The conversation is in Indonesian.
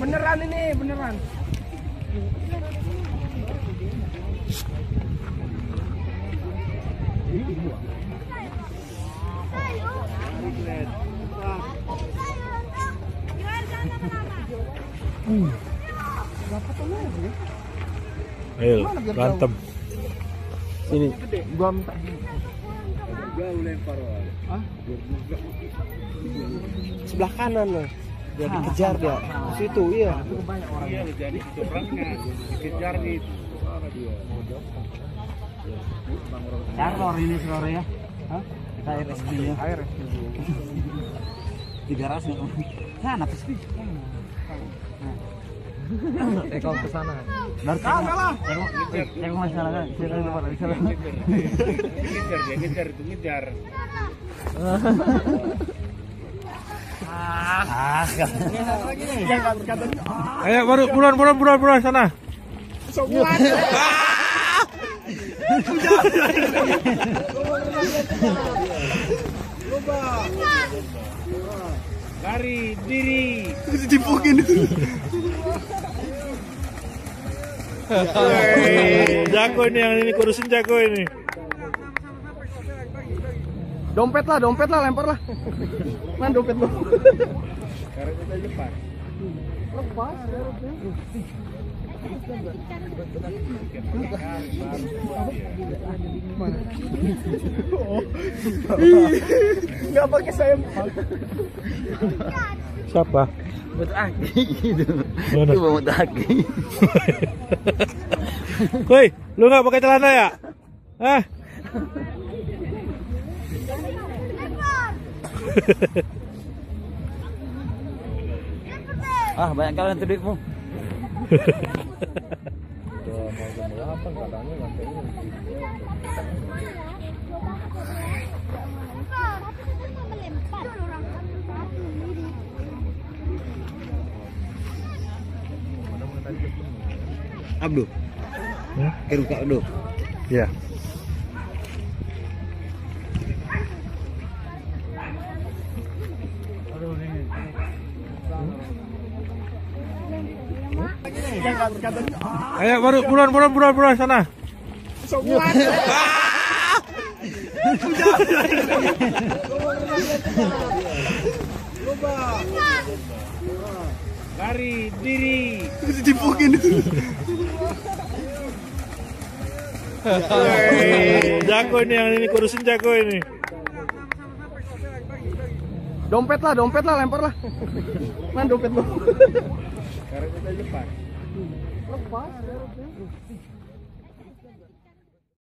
Beneran ini, beneran. Ayo, berantem. Sini. Gua minta. Sebelah kanan loh. Dia dikejar dia. Di situ iya. Banyak orang. Iya, jadi orangnya dikejar gitu. Dia. Teror ini sore ya. Hah? Kita RSQ-nya. RSQ. 300 sana pasti. Kau ke sana. Kalah. Tengok masalah kan. Ngejar. Ayo baru buruan sana. Lari diri. Dipukin. Jago ini yang ini kurusin jago ini. Dompet lah lempar lah. Man dompet lo. Karet kita lepas. Lepas. Nggak pakai sempak. Siapa? Buat aki gitu. Mana? Itu buat aki. Woi, lu nggak pakai celana ya? Hah? Banyak kali nanti duitmu. Abdu. Kirim ke Abdu. Ya. Ayo baru buruan sana. Lari diri. Dipukin. Jago ini yang ini kurusin jago ini. Dompet lah lempar lah. Man dompet lo. Karet kita lepas. Lepas.